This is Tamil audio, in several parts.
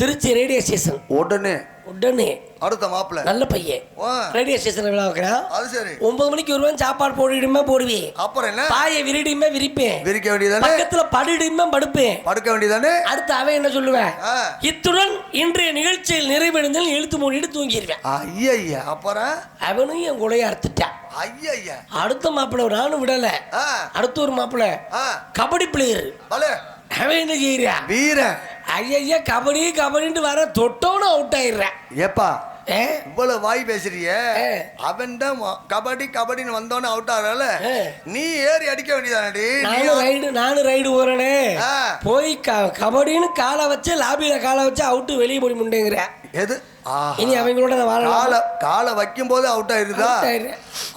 Trichy radio station. உடனே உடனே அடுத்த மாப்பிள்ள நல்ல பையன் ஆ. ரேடியோ ஸ்டேஷன்ல விழா வைக்கிறான். அது சரி 9 மணிக்கு வருவேன், சாப்பாடு போடுமே போடுவேன், அப்புறம் என்ன பாயை விரிடியுமே விரிப்பேன், விரிக்க வேண்டியதானே பக்கத்துல படுடியுமே படுப்பேன். படுக்க வேண்டியதானே அடுத்து அவன் என்ன சொல்லுவேன், ஆ. இத்துடன் இன்றைய நிகழ்ச்சியில் நிறைவடைந்தால் எழுத்து மூடிட்டு தூங்கிடுவேன். ஐயா அப்புறம் அவனும் என் கூடைய அறுத்துட்டான். ஐயா அடுத்த மாப்பிள்ள நானும் விடல. ஆ அடுத்த ஒரு மாப்பிள்ள ஆ கபடி பிளேயர். பலே அவன் என்ன செய்யறான், வீரன் ஐயா கபடி கபடின்னு வர தொட்டவனும் அவுட் ஆயிடுறேன். ஏப்பா இவ்வளவு வாய் பேசுறிய அவன் தான் கபடி கபடின்னு வந்தோன்னு அவுட் ஆகல நீ ஏறி அடிக்க வேண்டியதானடி. நானும் ரைடு போறேனே போய் கபடின்னு காலை வச்சு லாபியில காலை வச்சு அவுட்டு வெளியே போய் முண்டேங்கிற எது இனி அவங்களோட காலை வைக்கும் போது அவுட் ஆயிருதா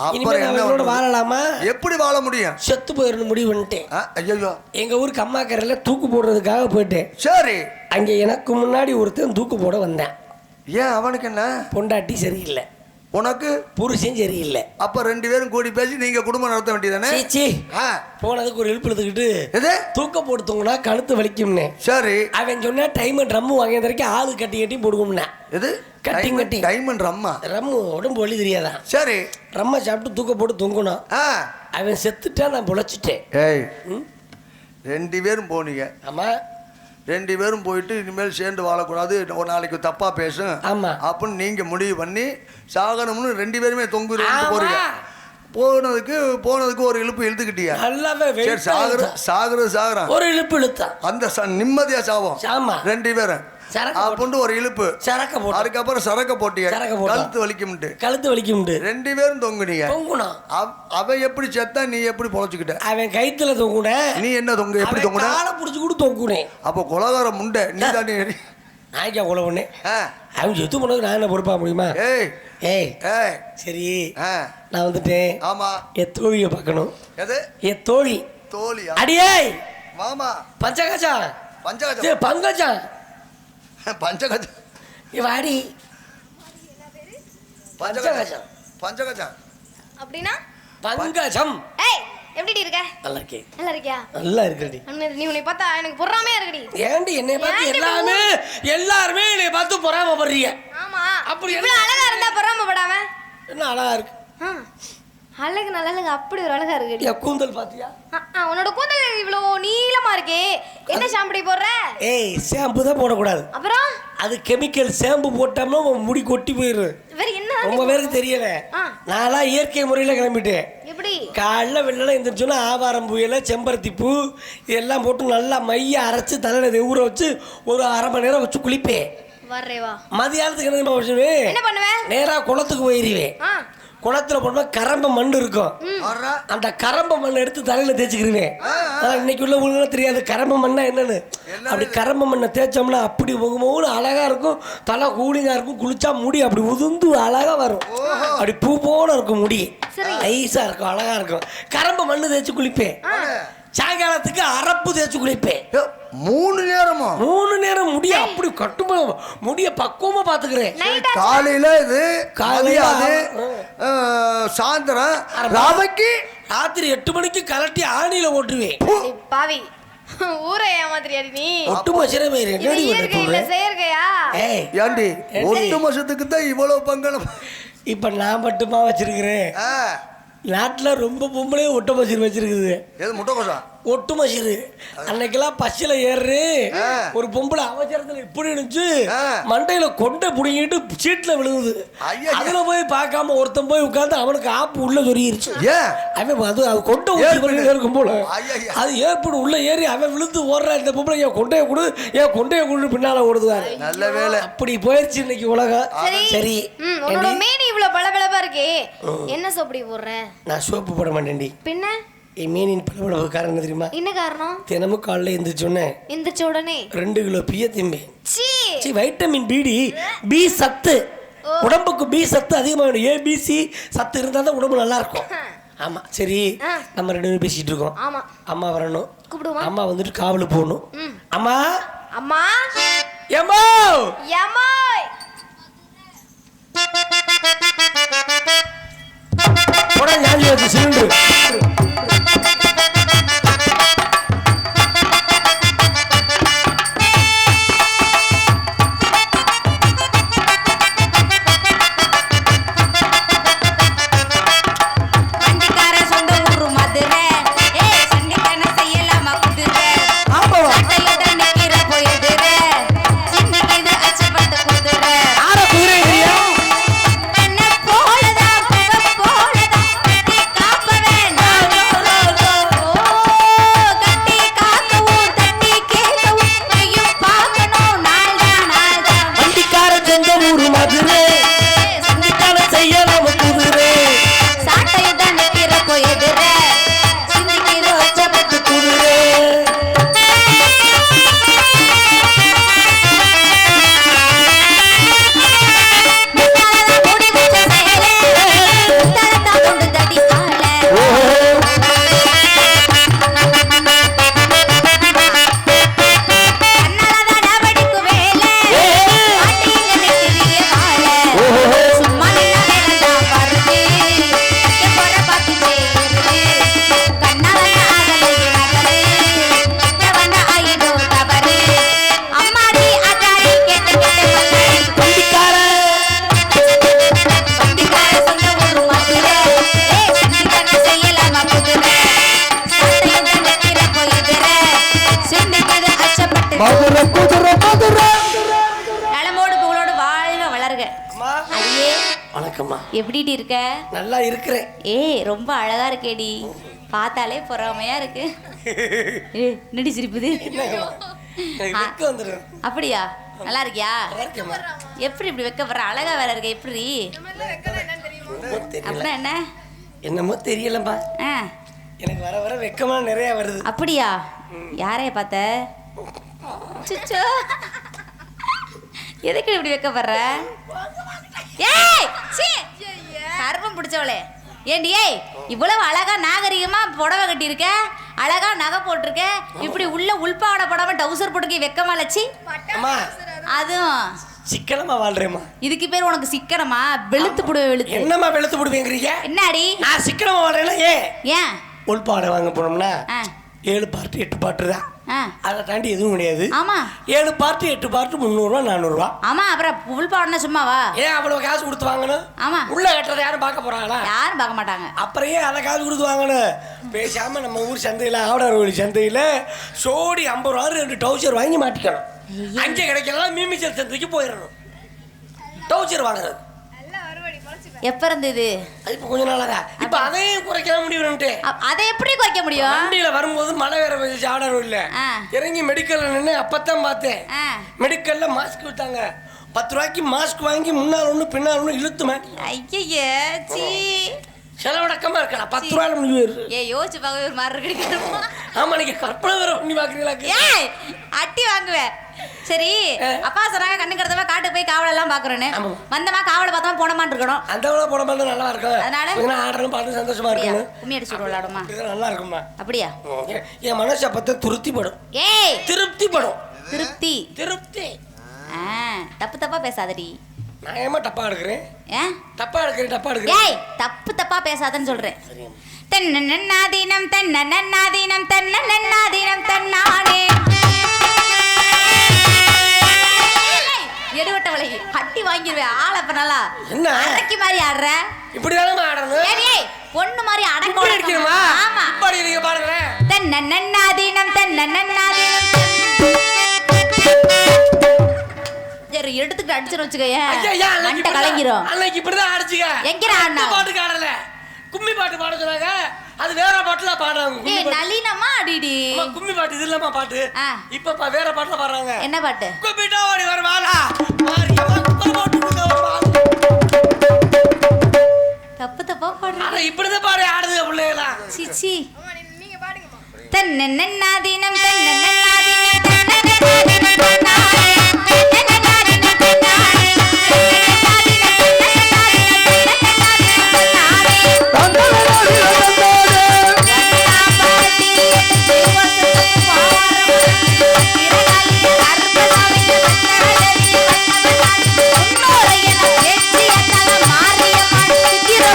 அப்புறம் என்ன வாழலாமா எப்படி வாழ முடியும் செத்து போயிருந்து முடிவு பண்ணிட்டேன். ஐயோ எங்க ஊருக்கு அம்மாக்கரையில தூக்கு போடுறதுக்காக போயிட்டேன். சரி அங்க எனக்கு முன்னாடி ஒருத்தன் தூக்கு போட வந்தேன். ஏன் அவனுக்கு என்ன பொண்டாட்டி சரியில்லை, உனக்கு புருஷன் சரியில்லை. அப்ப 2 பேரும் கூடி பேசி நீங்க குடும்பம் நடத்த வேண்டியதானே. போனதுக்கு ஒரு இழுப்பு எடுத்துக்கிட்டு தூக்க போட்டு தூங்கினா கழுத்து வலிக்கும்னு. சரி அவன் சொன்னா டைம் ட்ரம் வாங்கிய வரைக்கும் ஆளு கட்டி கட்டி போடுவோம்னா. எது கட்டி கட்டி டைமண்ட் ரம்மா ரம்மு உடம்பு வலி தெரியாதான். சரி ரம்மா சாப்பிட்டு தூக்க போட்டு தூங்கணும். அவன் செத்துட்டா நான் பொழைச்சிட்டேன். ஏய் 2 பேரும் போனீங்க. ஆமா 2 பேரும் போயிட்டு இனிமேல் சேர்ந்து வாழக்கூடாது, ஒரு நாளைக்கு தப்பா பேசும் அப்படின்னு நீங்க முடிவு பண்ணி சாகனம்னு 2 பேருமே தொங்கு போறீங்க. போனதுக்கு ஒரு இழுப்பு இழுத்துக்கிட்டியா. சாகுறான் ஒரு இழுப்பு இழுத்தான் அந்த நிம்மதியா சாவோம் 2 பேரும் அப்படின்னு ஒரு இழுப்பு சரக்க போட்டு அதுக்கப்புறம் சரக்க போட்டிய கழுத்து வலிக்கும் 2 பேரும் தொங்குனீங்க. அவ எப்படி செத்தா நீ எப்படி பொழைச்சுக்கிட்ட. அவன் கைத்துல தொங்குன நீ என்ன தொங்கு எப்படி தொங்குன காலை புடிச்சு கூட தொங்குனேன். அப்போ கொலகார முண்டை நீ தானே நாய்க்கா கொலை பண்ணு. அவன் செத்து போனதுக்கு நான் என்ன பொறுப்பா முடியுமா. ஏய் சரி நான் வந்துட்டேன். ஆமா என் தோழியை பார்க்கணும். எது என் தோழி அடியே மாமா பஞ்சகஜா பங்கஜா பஞ்சகஜம் வாடி பஞ்சகஜம் அப்படினா பங்கஜம். ஏய் எப்படி இருக்க. நல்லா இருக்கேன். நல்லா இருக்கியா. நல்லா இருக்கடி. நீ உன்னை பார்த்தா எனக்கு பொறாமையா இருக்குடி. ஏண்டி என்னை பார்த்து எல்லாருமே என்னை பார்த்து பொறாமைப்படுறீங்க. ஆமா அப்படி இவ்வளவு அழகா இருந்தா பொறாமைப்படாம என்ன அழகா இருக்கு. அழகு நல்ல அப்படி ஒரு அழகா இருக்கு. என் கூந்தல் பாத்தியா. உன்னோட கூந்தல் இவ்வளவு நீளமா இருக்கே. என்ன ஷாம்பு போடுற. ஏய் ஷாம்பு தான் போடக்கூடாது. அப்புறம் அது கெமிக்கல். ஷாம்பு போட்டோம்னா முடி கொட்டி போயிடும். ரொம்ப பேருக்கு தெரியல. நான்லாம் இயற்கை முறையில் கிளம்பிட்டேன். எப்படி காலைல வெள்ளம் எழுந்திரிச்சோன்னா ஆவாரம் பூயில செம்பருத்தி பூ இதெல்லாம் போட்டு நல்லா மைய அரைச்சு தலையில ஊற வச்சு ஒரு 1/2 மணி நேரம் வச்சு குளிப்பேன். மதியானத்துக்கு என்ன பண்ணுவேன், நேரா குளத்துக்கு போயிருவேன். குளத்துல போனா கரம்ப மண் இருக்கும். அந்த கரம்ப மண்ணை எடுத்து தலையில தேய்ச்சிக்கிருவேன். இன்னைக்கு உள்ள உங்களுக்கு தெரியாது கரம்ப மண்ணா என்னன்னு. அப்படி கரம்ப மண்ணை தேய்ச்சோம்னா அப்படி முகமும் அழகா இருக்கும். தலை கூலிங்கா இருக்கும். குளிச்சா முடி அப்படி உதிர்ந்து அழகா வரும். அப்படி பூ போல இருக்கும் முடி. நைஸா இருக்கும் அழகா இருக்கும். கரம்ப மண்ணு தேய்ச்சி குளிப்பேன். சாயங்காலத்துக்கு அரப்பு தேய்ச்சி குளிப்பேன். 3 நேரம் முடிய அப்படி கட்டுமா முடிய பக்குவமா பாத்துக்கிறேன். காலையில இது காலையில சாயந்தரம் ராத்திரி 8 மணிக்கு கலட்டி ஆணியில ஓட்டுவேன். பாவி ஊரை ஏமாத்திரியாடி நீ. ஒட்டு மசரமே ரெடி பண்ண செயற்கையா. ஏய் ஏண்டி ஒட்டு மசத்துக்கு தான் இவ்வளவு பங்களம். இப்ப நான் மட்டுமா வச்சிருக்கிறேன். நாட்டுல ரொம்ப பொம்பளே ஒட்ட மசீர் வச்சிருக்குது. எது முட்டைக்கோசா ஒட்டு மசீரு. அன்னைக்கெல்லாம் பஸ்ஸில் ஏறு ஒரு பொம்பளை அவசரத்தில் இப்படி இருந்துச்சு மண்டையில கொண்டை புடிங்கிட்டு சீட்டில் விழுகுது. அதுல போய் பார்க்காம ஒருத்தன் போய் உட்காந்து அவனுக்கு ஆப்பு உள்ள சொருகிருச்சு. அவன் அது கொண்டை ஊற்றி இருக்கும் போல அது ஏற்படு உள்ள ஏறி அவன் விழுந்து ஓடுற. இந்த பொம்பளை என் கொண்டையை கொடு பின்னால ஓடுதுவாரு. நல்ல வேலை அப்படி போயிருச்சு இன்னைக்கு உலகம். சரி மேனி இவ்வளவு பளபளப்பா இருக்கே என்ன சோப்படி போடுற. நான் சோப்பு போட மாட்டேன்டி. பின்ன மீனின் பளபளப்பு காரணம் என்ன தெரியுமா. என்ன காரணம். தினமும் காலைல எந்திரிச்ச உடனே 2 கிலோ பிய திம்பேன். வைட்டமின் பி சத்து உடம்புக்கு பி சத்து அதிகமாக. ஏபிசி சத்து இருந்தால் தான் உடம்பு நல்லா இருக்கும். ஆமா சரி நம்ம 2 பேரும் பேசிட்டு இருக்கோம். அம்மா வரணும். அம்மா வந்துட்டு காவல் போகணும். அம்மா அம்மா எம்மோ எம்மோ போடா ஞாபகம் வச்சு சிலிண்டர். வணக்கம்மா. எப்படிடி இருக்க? நல்லா இருக்கிறேன். ஏய் ரொம்ப அழகா இருக்கேடி, பார்த்தாலே பொறாமையா இருக்கு. என்னடி சிரிப்புது? அப்படியா? நல்லா இருக்கியா? எப்படி இப்படி வெக்கப்படுற? அழகா வேற இருக்க, எப்படி? அப்படின்னா என்ன? என்னமோ தெரியலம்மா, எனக்கு வர வர வெக்கமா நிறைய வருது. அப்படியா? யாரைய பார்த்த? சுச்சோ, எதுக்கு இப்படி வெக்கப்படுற? ஏய் சீ, கர்வம் பிடிச்சவளே. ஏண்டி ஏய், இவ்வளவு அழகா நாகரிகமா புடவை கட்டியிருக்க, அழகா நகை போட்டிருக்க, இப்படி உள்ள உள்பாவடை போடாம டவுசர் போட்டுக்க வெக்கமா லட்சி? அதுவும் சிக்கனமா வாழ்றேம்மா. இதுக்கு பேர் உனக்கு சிக்கனமா? வெளுத்து புடுவே வெளுத்து. என்னம்மா வெளுத்து புடுவேங்கிறீங்க? என்னடி நான் சிக்கனமா வாழ்றேன்னா ஏன் உள்பாவடை வாங்க போனோம்னா 7 பார்ட் 8 பார்ட் தான். அதை தாண்டி எதுவும் கிடையாது. ஆமா, 7 பார்ட் 8 பார்ட் 300 ரூபா 400 ரூபா. ஆமா, அப்புறம் உள்பாவடை சும்மாவா? ஏன் அவ்வளவு காசு கொடுத்து வாங்கணும்? ஆமா, உள்ள கட்டுறதை யாரும் பார்க்க போறாங்களா? யாரும் பார்க்க மாட்டாங்க. அப்புறம் ஏன் அதை காசு கொடுத்து வாங்கணும்? பேசாம நம்ம ஊர் சந்தையில், ஆவடார்வழி சந்தையில் சோடி 50 ரூபா 2 டவுசர் வாங்கி மாட்டிக்கணும். அங்கே கிடைக்கலாம் மீமிச்சர் சந்தைக்கு போயிடணும் டவுசர் வாங்குறது. எப்ப இருந்தது? இப்போ கொஞ்ச நாளாக. இப்போ அதையும் குறைக்க முடியும்னுட்டு. அதை எப்படி குறைக்க முடியும்? வண்டியில வரும்போது மழை வேற பெய்யுது, ஆவடார்வழியில இறங்கி மெடிக்கல்ல நின்று அப்பத்தான் பார்த்தேன். மெடிக்கல்ல மாஸ்க் விட்டாங்க. 10 ரூபாய்க்கு மாஸ்க் வாங்கி முன்னால் ஒன்று பின்னால் ஒன்று இழுத்து மாட்டி. ஐயே சீ, செலவடக்கமா இருக்கா? 10 ரூபாயில முடிவு. ஏ யோசிச்சு பார்க்க ஒரு மாதிரி இருக்கு. ஆமா, நீங்க கற்பனை வேற பண்ணி பாக்குறீங்களா? ஏய் அட்டி வாங்குவேன். சரி, அப்பா சொன்னாங்க கண்ணுக்கிறதவ காட்டு போய் காவல் எல்லாம் பாக்குறேன்னு. வந்தமா காவலை பார்த்தா போனமான்னு இருக்கணும். அந்த போன மாதிரி நல்லா இருக்கும். அதனால ஆடுறோம், பாட்டு சந்தோஷமா இருக்கணும். கும்மி அடிச்சு விளையாடுமா? நல்லா இருக்குமா? அப்படியா? என் மனசை பார்த்தா திருப்தி படும். ஏய் திருப்தி படும். திருப்தி திருப்தி. தப்பு தப்பா பேசாதடி. நான் ஏமா தப்பா எடுக்கிறேன்? தப்பா எடுக்கிறேன். ஏய் தப்பு தப்பா பேசாதன்னு சொல்றேன். தன்னன்னாதீனம் தன்னன்னாதீனம் தன்னன்னாதீனம் தன்னானே. எடுவட்டவளை அட்டி வாங்கிடுவேன். ஆள அப்ப நல்லா என்ன அடக்கி மாதிரி ஆடுற? இப்படிதானே ஆடுறது? ஏய் பொண்ணு மாதிரி அடக்க அடிக்கணுமா? ஆமா, இப்படி நீங்க பாருங்க. தன்னன்னாதீனம் தன்னன்னாதீனம். சரி எடுத்துட்டு அடிச்சுன்னு வச்சுக்கேன், மண்டை கலங்கிரும். அன்னைக்கு இப்படிதான் அடிச்சுக்க. எங்கடா ஆடுனா? பாட்டுக்கு ஆடல, கும்மி பாட்டு பாட சொன்னாங்க. அது வேற பாட்டுல பாடுறாங்க. ஏய் நளினமா அடிடி. கும்மி பாட்டு இது இல்லமா பாட்டு. இப்ப வேற பாட்டுல பாடுறாங்க. என்ன பாட்டு? கும்மிட்டா ஓடி வர வாடா மாரியம்மா பாட்டு கொடுங்க. தப்பு தப்பா பாடுற. அட இப்படிதான் பாடி ஆடுது புள்ளைகளா. சீ நீங்க பாடுங்கம்மா. தன்னன்னாதீனம் தன்னன்னாதீனம் தன்னன்னாதீனம் தன்னானே. Thank you.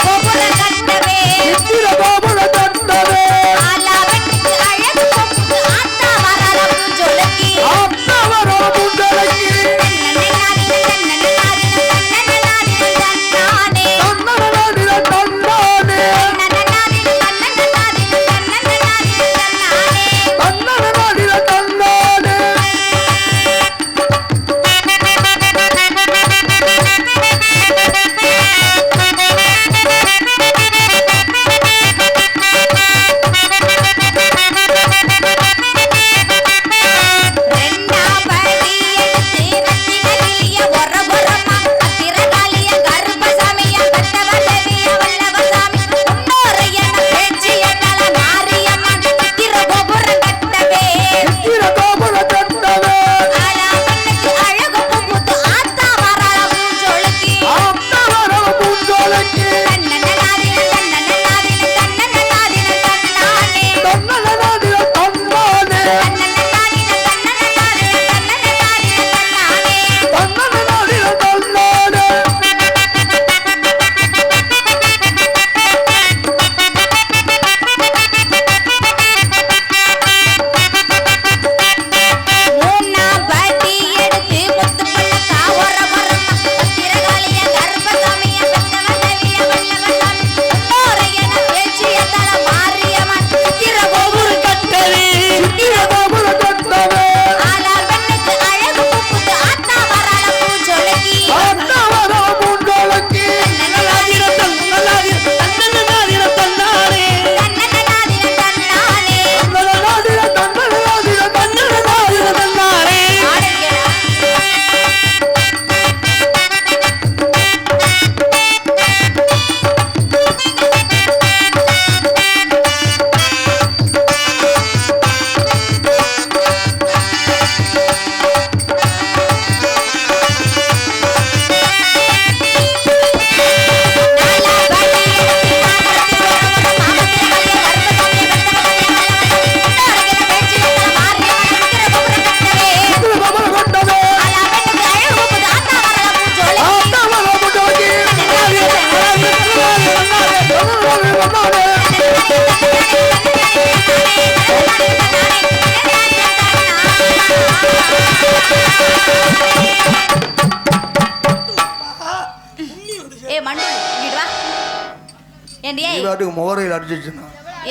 ஏண்டி பாட்டுக்கு முகரையில் அடிச்சிச்சுன்னா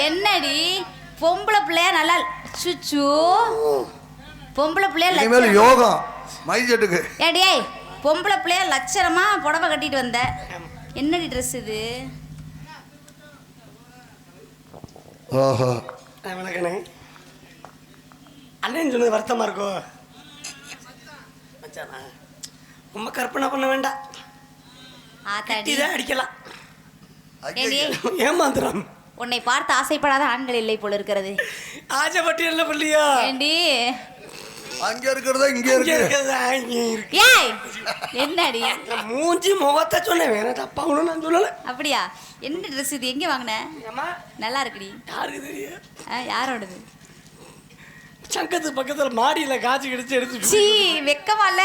என்னடி பொம்பளை பிள்ளையா நல்லா சுச்சு பொம்பளை பிள்ளையா இனிமேல் யோகம் மைஜெட்டுக்கு. ஏடி பொம்பளை பிள்ளையா லட்சணமா புடவை கட்டிட்டு வந்த என்னடி ட்ரெஸ் இது? ஓஹோ வணக்கண்ணே. அண்ணன் சொன்னது வருத்தமா இருக்கோ? மச்சானா ரொம்ப கற்பனை பண்ண வேண்டாம், அடிக்கலாம். ஏமாந்துடும். உன்னை பார்த்து ஆசைப்படாத ஆண்கள் இல்லை போல இருக்கிறது. ஆசைப்பட்டு என்ன பண்ணியா? ஏண்டி அங்க இருக்கிறதா இங்க இருக்கிறதா? ஏய் என்னடி மூஞ்சி முகத்தை சொன்னேன், வேற தப்பா ஒன்றும் நான் சொல்லலை. அப்படியா? என்ன ட்ரெஸ் இது? எங்கே வாங்கின? நல்லா இருக்குடி. யாருக்கு தெரியும்? யாரோடது? சங்கத்து பக்கத்தில் மாடியில் காய்ச்சி கிடிச்சு எடுத்து. சீ வெக்கமா இல்ல?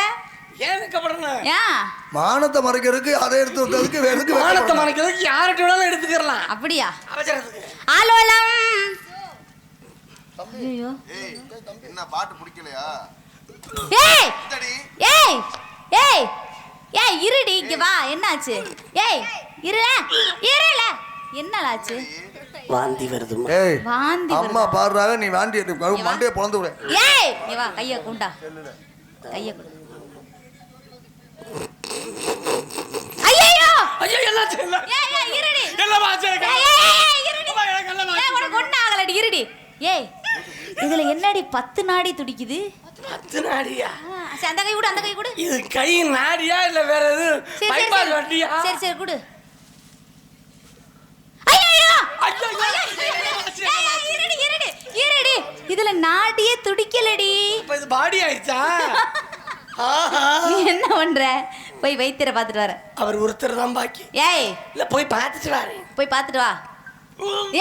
ஏன் வெக்கப்படுறேன்? ஏன் மானத்தை மறைக்கிறதுக்கு அதை எடுத்து வந்ததுக்கு வேற எதுக்கு? மானத்தை மறைக்கிறதுக்கு யார்கிட்ட வேணாலும் எடுத்துக்கலாம். அப்படியா? அவசரத்துக்கு ஆலோலம். ஐயோ தம்பி என்ன பாட்டு பிடிக்கலையா? ஏய் ஏய் ஏய் ஏய் இருடி இங்க வா. என்னாச்சு? ஏய் இருல இருல என்னலாச்சு? வாந்தி வருது. ஏய் வாந்தி அம்மா பாடுறாங்க, நீ வாந்தி மண்டையை பொளந்து விட. ஏய் நீ வா கைய குண்டா கைய குண்டா. ஐயோ ஐயோ என்னாச்சு? ஏய் ஏய் இருடி எல்லாம் வாச்சே. ஏய் ஏய் இருடி. ஏய் உனக்கு ஒண்ணு ஆகலடி இருடி. ஏய் இதுல என்னடி 10 நாடி துடிக்குது? 10 நாடியா? அந்த கை கொடு, அந்த கை கொடு. இது கை நாடியா இல்ல வேற எது பைபாஸ் வட்டியா? சரி சரி கொடு. ஐயோ இருடி இருடி இருடி. இதுல நாடியே துடிக்கலடி. இப்ப இது பாடி ஆயிடுச்சா? நீ என்ன பண்ற? போய் வைத்தியரை பார்த்துட்டு வர. அவர் ஒருத்தர் தான் பாக்கி. ஏய் இல்ல போய் பார்த்துட்டு வாரு. போய் பார்த்துட்டு வா.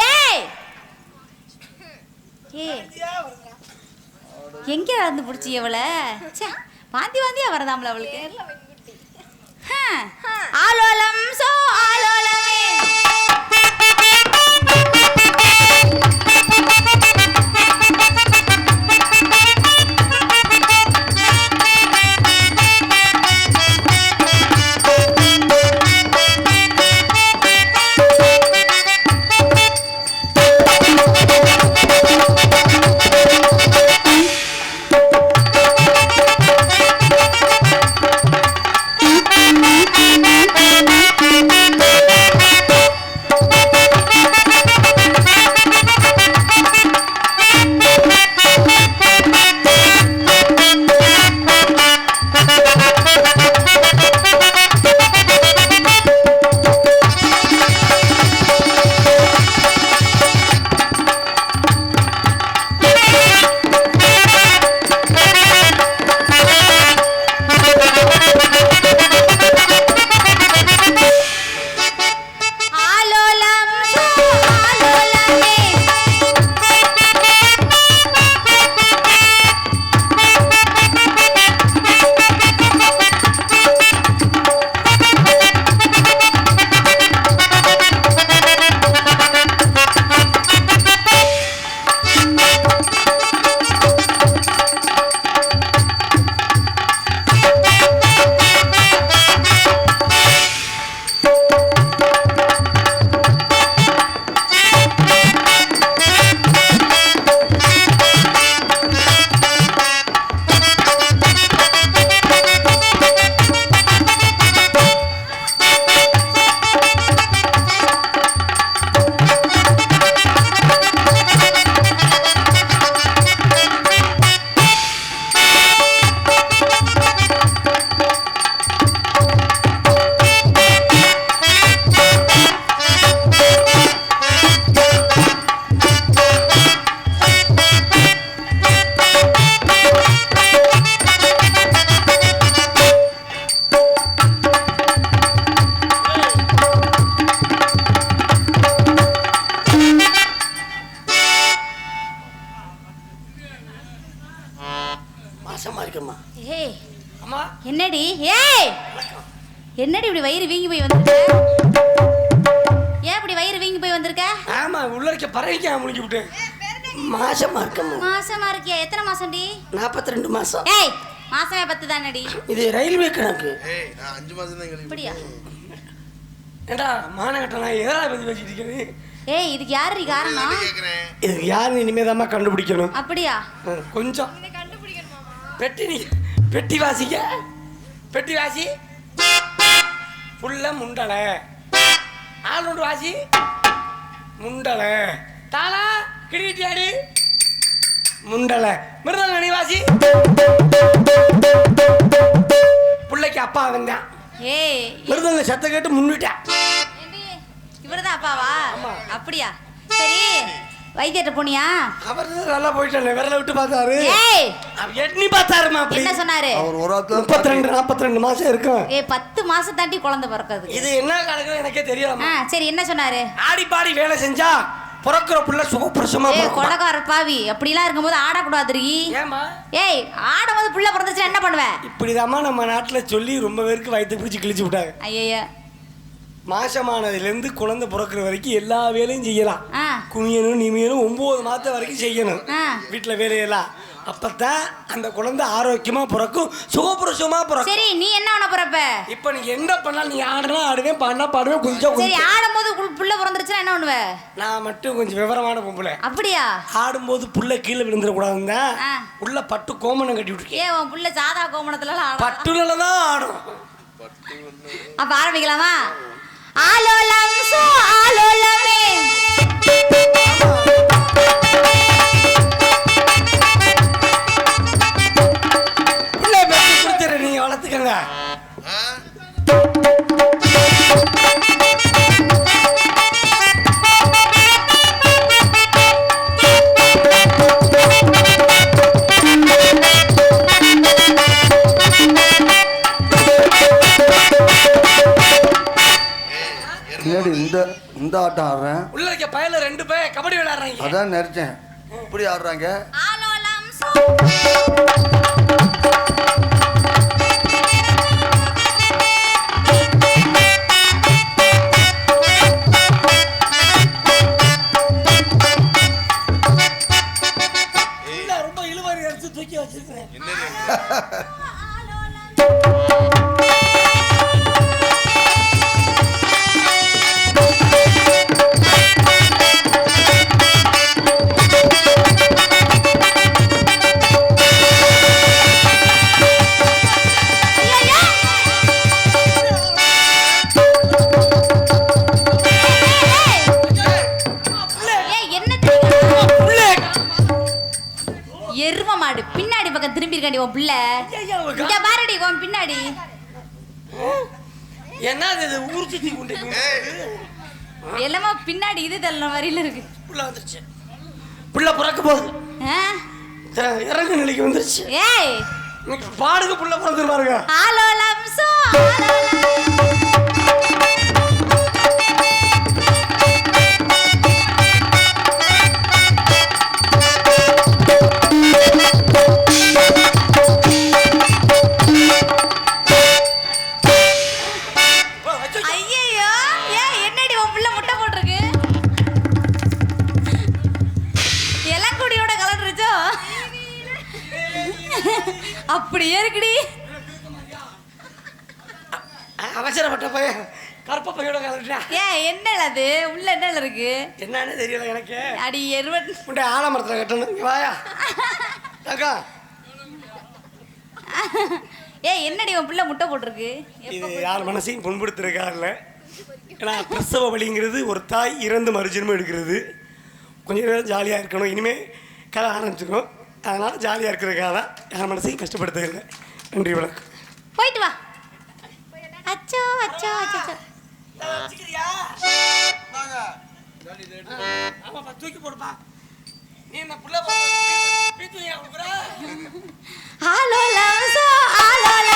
ஏய் ஏய் எங்க வந்து பிடிச்சி எவளை? வாந்தி வாந்தியா வரதாம்ல அவளுக்கு. ஆலோலம் சோ ஆலோலமே. என்னடி? ஏய் என்னடி இப்படி வயிறு வீங்கி போய் வந்திருக்க? ஏன் இப்படி வயிறு வீங்கி போய் வந்திருக்க? ஆமா உள்ள இருக்க பறவைக்கு முழுங்கி விட்டேன். மாசமா இருக்கமா? மாசமா இருக்கியா? எத்தனை மாசம்டி? 42 மாசம். ஏய் மாசமே 10 தானடி. இது ரயில்வே கணக்கு. ஏய் நான் 5 மாசம் தான் கழிவு. அப்படியா? ஏண்டா மானகட்ட நான் எதா பத்தி பேசிட்டு இருக்கேன். ஏய் இதுக்கு யாரு காரணம்? இதுக்கு யாருன்னு இனிமேதாம்மா கண்டுபிடிக்கணும். அப்படியா? கொஞ்சம் பெட்டி வாசிக்க பெட்டி வாசி புள்ள முண்டலை ஆளுண்டு வாசி முண்டலை தாளா கிடிக்கிட்டியாடி முண்டலை மிருதங்க நீ வாசி பிள்ளைக்கு அப்பா வந்தான். ஏய் மிருதங்க சத்த கேட்டு முன்னிட்டான். இவர்தான் அப்பாவா? அப்படியா? சரி வைத்தியர்ட்ட போனியா? அவர் நல்லா போயிட்டாரு. விரல விட்டு பார்த்தாரு. ஏய் எண்ணி பார்த்தாருமா. என்ன சொன்னாரு? அவர் ஒரு 32 மாசம் இருக்கும். 10 மாசம் தாண்டி குழந்தை பிறக்குது. இது என்ன கணக்கு எனக்கே தெரியல. சரி என்ன சொன்னாரு? ஆடி பாடி வேலை செஞ்சா பிறக்கிற புள்ள சுகப்பிரசமா கொலகார பாவி அப்படிலாம் இருக்கும்போது ஆடக்கூடாது. ஏமா? ஏய் ஆடும்போது புள்ள பிறந்துச்சுன்னா என்ன பண்ணுவ? இப்படிதாம்மா நம்ம நாட்டுல சொல்லி ரொம்ப பேருக்கு வயிற்று பிடிச்சி கிழிச்சு விட்டாங்க. ஐயா மாசமானதுலேருந்து குழந்தை பிறக்கிற வரைக்கும் எல்லா வேலையும் செய்யலாம். குனியணும் நிமியணும் 9 மாதம் வரைக்கும் செய்யணும் வீட்டில் வேலையெல்லாம். அப்பதான் அந்த குழந்தை ஆரோக்கியமா பிறக்கும், சுகப்பிரசவமா பிறக்கும். சரி நீ என்ன பண்ண போறப்ப? இப்ப நீங்க என்ன பண்ணலாம்? நீ ஆடுனா ஆடுவேன், பாடினா பாடுவேன், கொஞ்சம் சரி ஆடும்போது புள்ள பிறந்துருச்சுன்னா என்ன பண்ணுவ? நான் மட்டும் கொஞ்சம் விவரமான பொம்பளை. அப்படியா? ஆடும்போது புள்ள கீழே விழுந்துடக்கூடாதுங்க. உள்ள பட்டு கோமணம் கட்டி விட்டுருக்கேன். ஏன் உன் புள்ள சாதா கோமணத்துல பட்டுலதான் ஆடும். அப்ப ஆரம்பிக்கலாமா? ஆலோலம் சோ ஆலோலமே பிள்ளை பெற்று கொடுத்துரு, நீங்க வளர்த்துக்கங்க. இந்த ஆட்டம் ஆடுறேன். உள்ள இருக்க பயல 2 பேர் கபடி விளையாடுறாங்க. அதான் நினைச்சேன். இப்படி ஆடுறாங்க. ஆலோலம் சோ ரொம்ப இழுவாரி அடிச்சு தூக்கி வச்சிருக்கேன். எரும மாடு பின்னாடி பக்கம் திரும்பி இருக்காண்டி உன் பிள்ளை. இங்க பாருடி உன் பின்னாடி. என்ன இது ஊர் சுத்தி கொண்டு எல்லாமே பின்னாடி இது தள்ள மாதிரில இருக்கு. புள்ள வந்துருச்சு. புள்ள பிறக்க போகுது. இறங்கு நிலைக்கு வந்துருச்சு. ஏய் பாடுங்க புள்ள பிறந்து பாருங்க. ஆலோலம் சோ அப்படியே இருக்குடி. அவசரப்பட்ட பையன் கருப்ப பையோட கலட்டா. என்னல அது உள்ள என்ன இருக்கு? என்னன்னு தெரியல எனக்கு. அடி எருவன் உண்ட ஆலமரத்துல கட்டணும். வாயா அக்கா. என்னடி உன் பிள்ளை முட்டை போட்டிருக்கு? இது யார் மனசையும் புண்படுத்திருக்காருல்ல. ஏன்னா பிரசவ வலிங்கிறது ஒரு தாய் இறந்து மறுஜன்மம் எடுக்கிறது. கொஞ்சம் நேரம் ஜாலியாக இருக்கணும். இனிமேல் கதை ஆரம்பிச்சுக்கணும். அதனால் ஜாலியாக இருக்கிறதுக்காக தான் யார் மனசையும் கஷ்டப்படுத்துறதில்லை. நன்றி வணக்கம். போயிட்டு வா. அச்சோ அச்சோ அச்சோ தூக்கி போடுப்பா. நீ என்ன புள்ள ஆலோலம் சோ ஆலோலம்